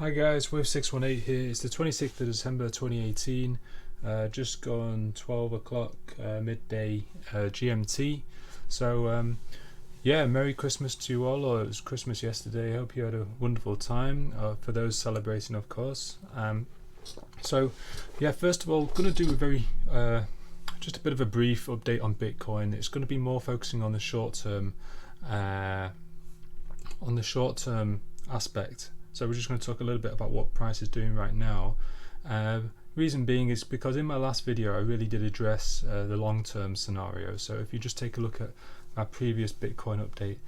Hi guys, Wave618 here. It's the 26th of December 2018, just gone 12 o'clock midday GMT. So yeah, Merry Christmas to you all, or it was Christmas yesterday. I hope you had a wonderful time, for those celebrating of course. So yeah, first of all, going to do a very just a bit of a brief update on Bitcoin. It's going to be more focusing on the short term aspect. So we're just going to talk a little bit about what price is doing right now. Reason being is because in my last video I really did address the long-term scenario. So if you just take a look at my previous Bitcoin update,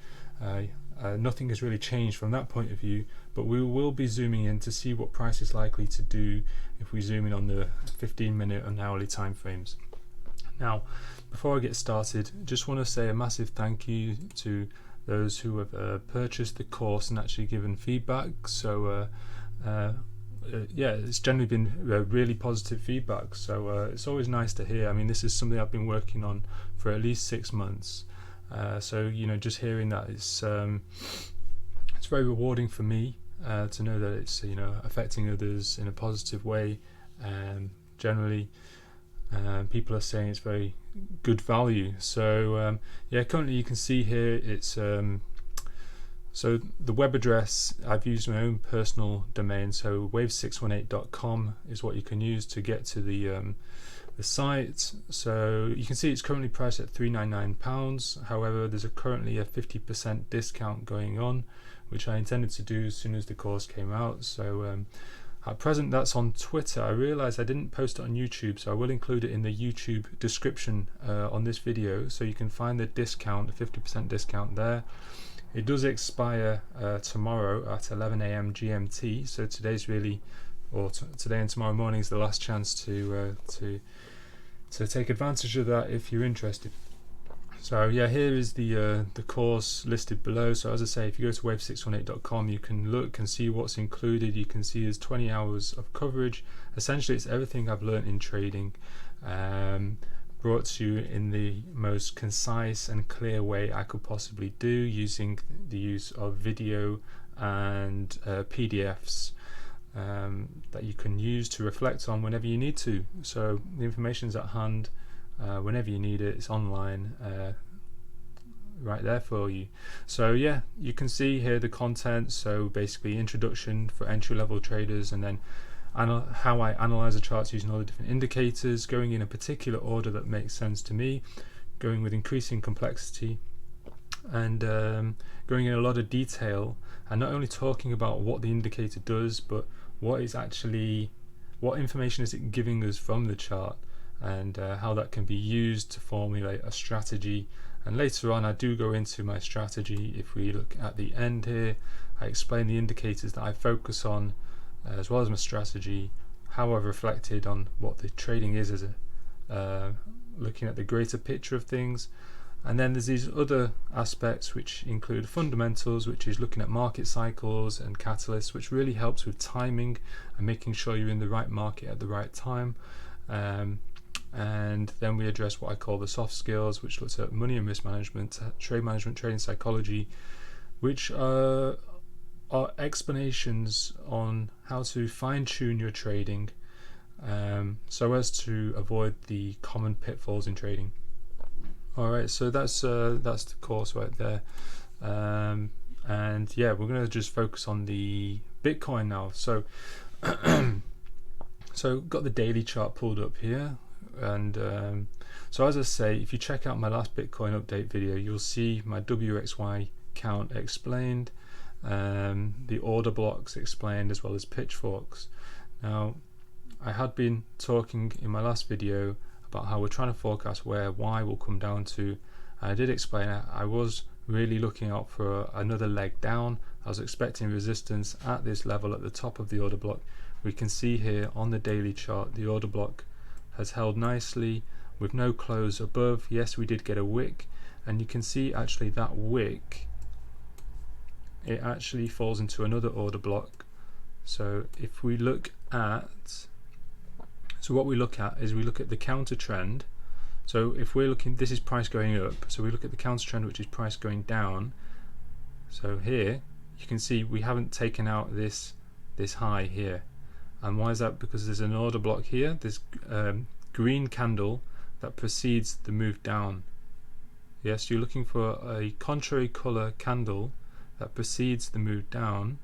nothing has really changed from that point of view, but we will be zooming in to see what price is likely to do if we zoom in on the 15-minute and hourly time frames. Now, before I get started, just want to say a massive thank you to those who have purchased the course and actually given feedback. So yeah, it's generally been really positive feedback, so it's always nice to hear. I mean, this is something I've been working on for at least 6 months, so you know, just hearing that it's very rewarding for me to know that it's, you know, affecting others in a positive way. Generally people are saying it's very good value. So yeah, currently you can see here it's so the web address, I've used my own personal domain, so wave618.com is what you can use to get to the site. So you can see it's currently priced at £399. However, there's currently a 50% discount going on, which I intended to do as soon as the course came out. So at present that's on Twitter. I realized I didn't post it on YouTube, so I will include it in the YouTube description on this video, so you can find the discount, the 50% discount there. It does expire tomorrow at 11 AM GMT, so today's really, or today and tomorrow morning is the last chance to take advantage of that if you're interested. So yeah, here is the course listed below. So as I say, if you go to wave618.com, you can look and see what's included. You can see there's 20 hours of coverage. Essentially, it's everything I've learned in trading, brought to you in the most concise and clear way I could possibly do, using the use of video and PDFs that you can use to reflect on whenever you need to. So the information's at hand. Whenever you need it, it's online, right there for you. So yeah, you can see here the content. So basically, introduction for entry-level traders, and then how I analyze the charts using all the different indicators, going in a particular order that makes sense to me, going with increasing complexity, and going in a lot of detail, and not only talking about what the indicator does, but what information is it giving us from the chart, and how that can be used to formulate a strategy. And later on I do go into my strategy. If we look at the end here, I explain the indicators that I focus on, as well as my strategy, how I've reflected on what the trading is as a looking at the greater picture of things. And then there's these other aspects which include fundamentals, which is looking at market cycles and catalysts, which really helps with timing and making sure you're in the right market at the right time. And then we address what I call the soft skills, which looks at money and risk management, trade management, trading psychology, which are explanations on how to fine-tune your trading, so as to avoid the common pitfalls in trading. Alright, so that's the course right there. And yeah, we're going to just focus on the Bitcoin now. So so got the daily chart pulled up here. And so as I say, if you check out my last Bitcoin update video, you'll see my WXY count explained, the order blocks explained, as well as pitchforks. Now, I had been talking in my last video about how we're trying to forecast where Y will come down to. I did explain I was really looking out for another leg down. I was expecting resistance at this level at the top of the order block. We can see here on the daily chart the order block has held nicely with no close above. Yes, we did get a wick, and you can see actually that wick, it actually falls into another order block. So if we look at, so what we look at is we look at the counter trend. So if we're looking, this is price going up, so we look at the counter trend, which is price going down. So here you can see we haven't taken out this this high here. And why is that? Because there's an order block here, this green candle that precedes the move down. Yes, you're looking for a contrary color candle that precedes the move down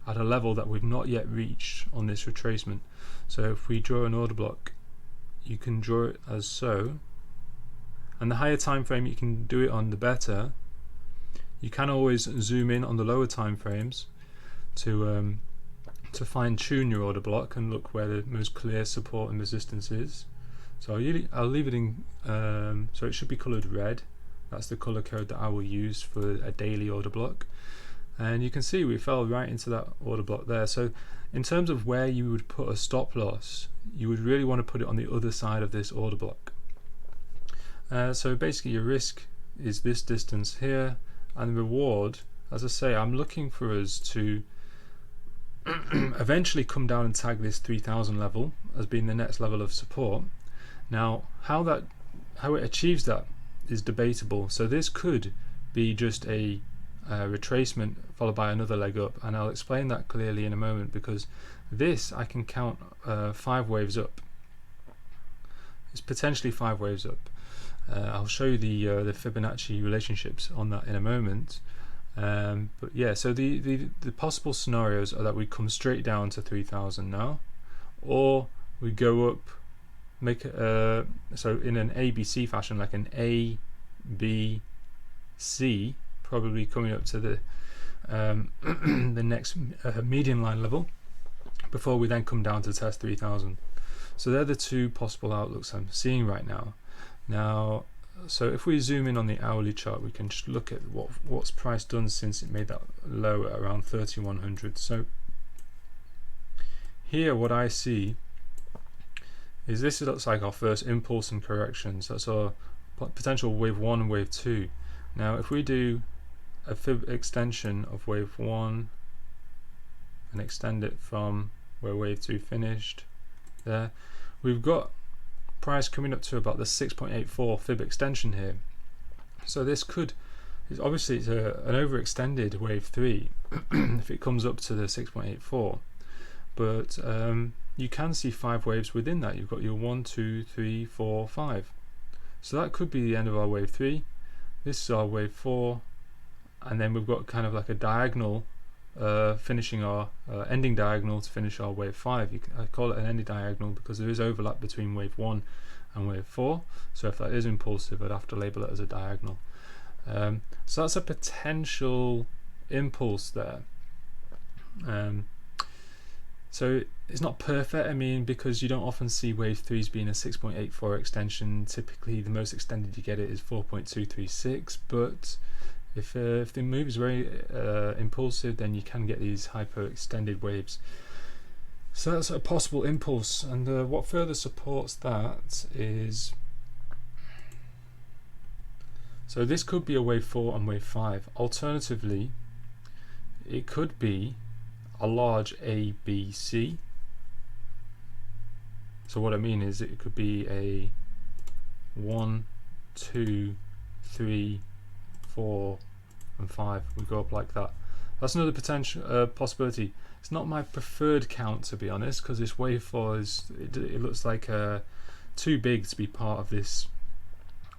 at a level that we've not yet reached on this retracement. So if we draw an order block, you can draw it as so, and the higher time frame you can do it on, the better. You can always zoom in on the lower time frames to fine-tune your order block and look where the most clear support and resistance is. So I'll leave it in, so it should be coloured red. That's the colour code that I will use for a daily order block. And you can see we fell right into that order block there. So in terms of where you would put a stop loss, you would really want to put it on the other side of this order block. So basically your risk is this distance here, and the reward, as I say, I'm looking for us to eventually come down and tag this 3000 level as being the next level of support. Now how it achieves that is debatable. So this could be just a retracement followed by another leg up, and I'll explain that clearly in a moment, because this I can count 5 waves up. It's potentially 5 waves up. I'll show you the Fibonacci relationships on that in a moment. But yeah, so the possible scenarios are that we come straight down to 3000 now, or we go up, make so in an ABC fashion, like an A, B, C, probably coming up to the the next median line level, before we then come down to test 3000. So they're the two possible outlooks I'm seeing right now. Now, so if we zoom in on the hourly chart, we can just look at what's price done since it made that low at around 3100. So here what I see is this looks like our first impulse and corrections. That's our potential wave 1 and wave 2. Now if we do a fib extension of wave 1 and extend it from where wave 2 finished, there we've got price coming up to about the 6.84 fib extension here. So this could, obviously it's an overextended wave 3 if it comes up to the 6.84, but you can see 5 waves within that. You've got your 1, 2, 3, 4, 5. So that could be the end of our wave 3. This is our wave 4, and then we've got kind of like a diagonal finishing our ending diagonal to finish our wave 5. I call it an ending diagonal because there is overlap between wave 1 and wave 4, so if that is impulsive I'd have to label it as a diagonal. So that's a potential impulse there. So it's not perfect, I mean, because you don't often see wave 3s being a 6.84 extension. Typically the most extended you get it is 4.236, but if the move is very impulsive, then you can get these hyper extended waves. So that's a possible impulse, and what further supports that is, so this could be a wave 4 and wave 5. Alternatively, it could be a large A, B, C. So what I mean is it could be a 1, 2, 3, 4 and 5. We go up like that. That's another potential possibility. It's not my preferred count, to be honest, because this wave 4 is, it looks like too big to be part of this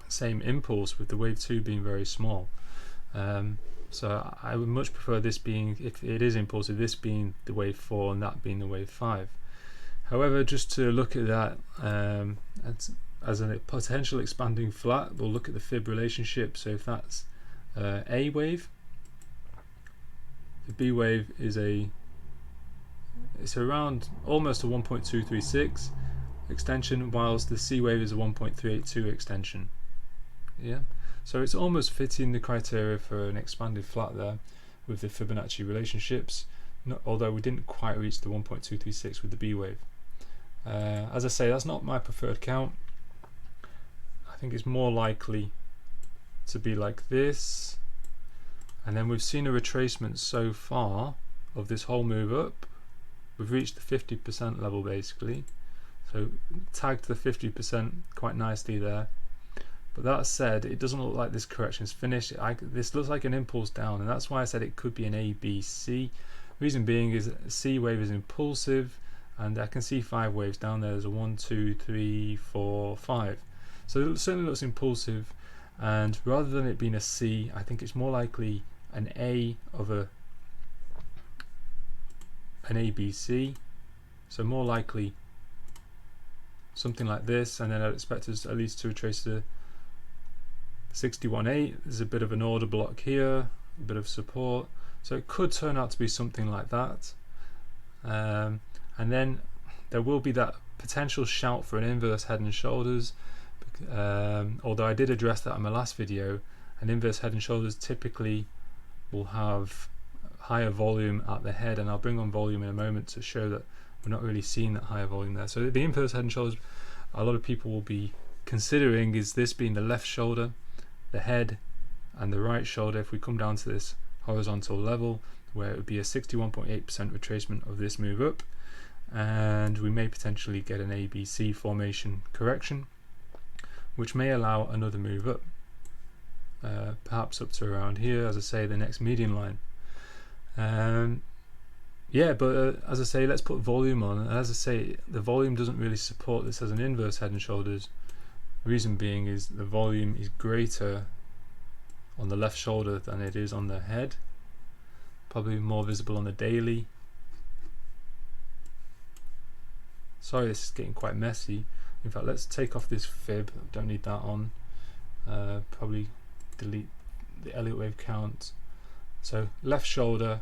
same impulse, with the wave 2 being very small. So I would much prefer this being, if it is impulsive, this being the wave 4 and that being the wave 5. However, just to look at that as a potential expanding flat, we'll look at the fib relationship. So if that's A wave, the B wave is it's around almost a 1.236 extension, whilst the C wave is a 1.382 extension. Yeah, so it's almost fitting the criteria for an expanded flat there with the Fibonacci relationships, although we didn't quite reach the 1.236 with the B wave. As I say, that's not my preferred count. I think it's more likely to be like this, and then we've seen a retracement so far of this whole move up. We've reached the 50% level basically, so tagged the 50% quite nicely there. But that said, it doesn't look like this correction is finished. This looks like an impulse down, and that's why I said it could be an A, B, C. Reason being is C wave is impulsive, and I can see 5 waves down there. There's a 1, 2, 3, 4, 5. So it certainly looks impulsive, and rather than it being a C, I think it's more likely an A of an ABC. So more likely something like this, and then I'd expect us at least to retrace the 61.8. There's a bit of an order block here, a bit of support, so it could turn out to be something like that. And then there will be that potential shout for an inverse head and shoulders, although I did address that in my last video. An inverse head and shoulders typically will have higher volume at the head, and I'll bring on volume in a moment to show that we're not really seeing that higher volume there. So the inverse head and shoulders, a lot of people will be considering is this being the left shoulder, the head, and the right shoulder. If we come down to this horizontal level, where it would be a 61.8% retracement of this move up, and we may potentially get an ABC formation correction, which may allow another move up, perhaps up to around here, as I say, the next median line. Yeah, but as I say, let's put volume on, and as I say, the volume doesn't really support this as an inverse head and shoulders. Reason being is the volume is greater on the left shoulder than it is on the head, probably more visible on the daily. Sorry, this is getting quite messy. In fact, let's take off this fib, don't need that on. Probably delete the Elliott wave count. So left shoulder,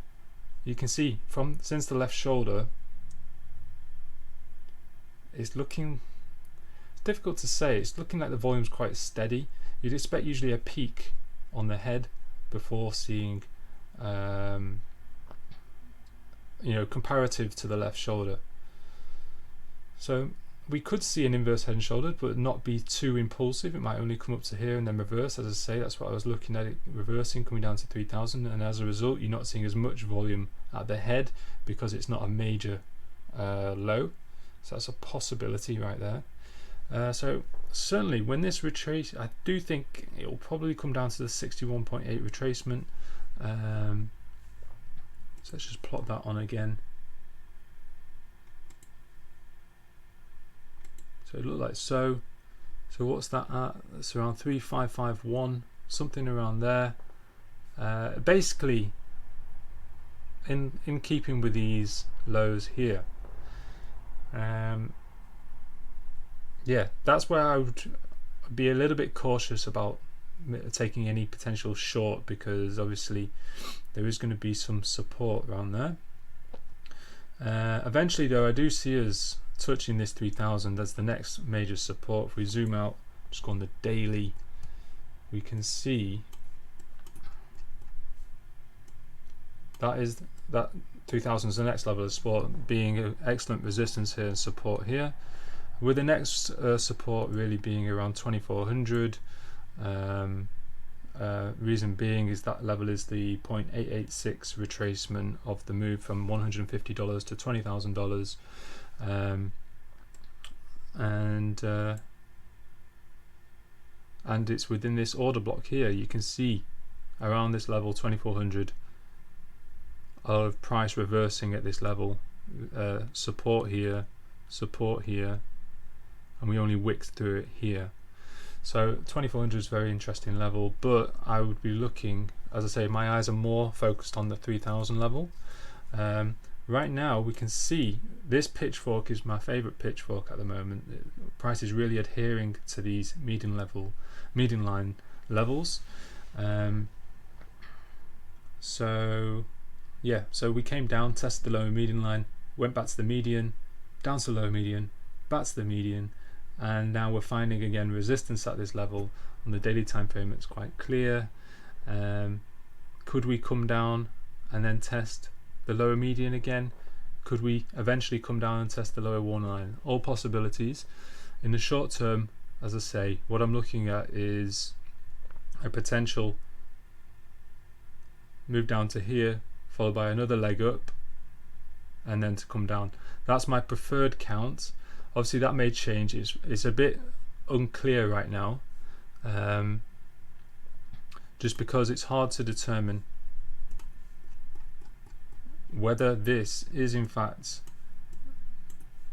you can see since the left shoulder it's looking, it's difficult to say, it's looking like the volume's quite steady. You'd expect usually a peak on the head before seeing comparative to the left shoulder. So we could see an inverse head and shoulder, but not be too impulsive. It might only come up to here and then reverse. As I say, that's what I was looking at, it reversing, coming down to 3000, and as a result you're not seeing as much volume at the head because it's not a major low. So that's a possibility right there. So certainly when this retrace, I do think it will probably come down to the 61.8 retracement. So let's just plot that on again. So it looked like so. So what's that at? That's around 3551, something around there. Basically, in keeping with these lows here. Yeah, that's where I would be a little bit cautious about taking any potential short, because obviously there is going to be some support around there. Eventually, though, I do see us touching this 3000 as the next major support. If we zoom out, just go on the daily, we can see that 3000 is the next level of support, being an excellent resistance here and support here, with the next support really being around 2400. Reason being is that level is the 0.886 retracement of the move from $150 to $20,000. And it's within this order block here. You can see around this level 2400 of price reversing at this level, support here, and we only wicked through it here. So 2400 is a very interesting level, but I would be looking, as I say, my eyes are more focused on the 3000 level. Right now we can see this pitchfork is my favorite pitchfork at the moment. The price is really adhering to these median line levels. So yeah, so we came down, tested the lower median line, went back to the median, down to the lower median, back to the median, and now we're finding again resistance at this level. On the daily time frame it's quite clear. Could we come down and then test the lower median again? Could we eventually come down and test the lower waterline? All possibilities. In the short term, as I say, what I'm looking at is a potential move down to here, followed by another leg up, and then to come down. That's my preferred count. Obviously that may change. It's a bit unclear right now, just because it's hard to determine whether this is in fact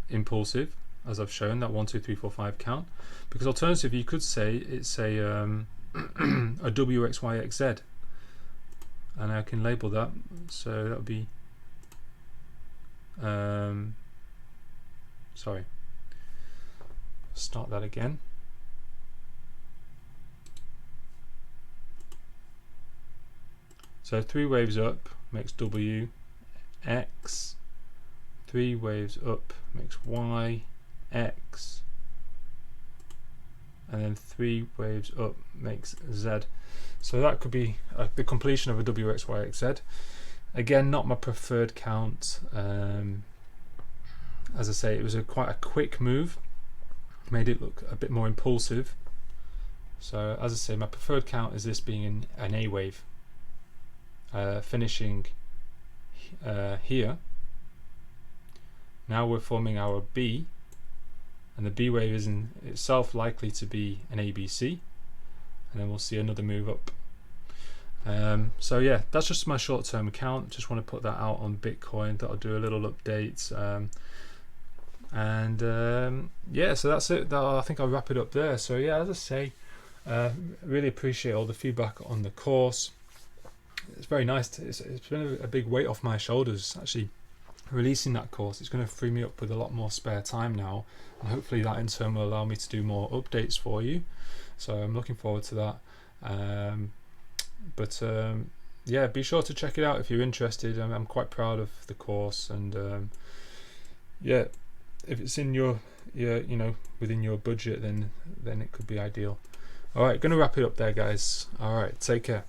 impulsive, as I've shown, that 1, 2, 3, 4, 5 count, because alternatively you could say it's a a WXYXZ, and I can label that, so that would be sorry, start that again. So 3 waves up makes W, X, 3 waves up makes Y, X, and then 3 waves up makes Z. So that could be the completion of a WXYXZ. Again, not my preferred count. As I say, it was quite a quick move, made it look a bit more impulsive. So as I say, my preferred count is this being an A wave, finishing here. Now we're forming our B, and the B wave is in itself likely to be an ABC, and then we'll see another move up. So yeah, that's just my short-term account. Just want to put that out on Bitcoin. That'll do a little update, yeah, so that's it. I think I'll wrap it up there. So yeah, as I say, really appreciate all the feedback on the course. It's very nice. It's been a big weight off my shoulders actually releasing that course. It's going to free me up with a lot more spare time now, and hopefully that in turn will allow me to do more updates for you. So I'm looking forward to that. Yeah, be sure to check it out if you're interested. I'm quite proud of the course, and yeah, if it's in your within your budget, then it could be ideal. All right, gonna wrap it up there, guys. All right, take care.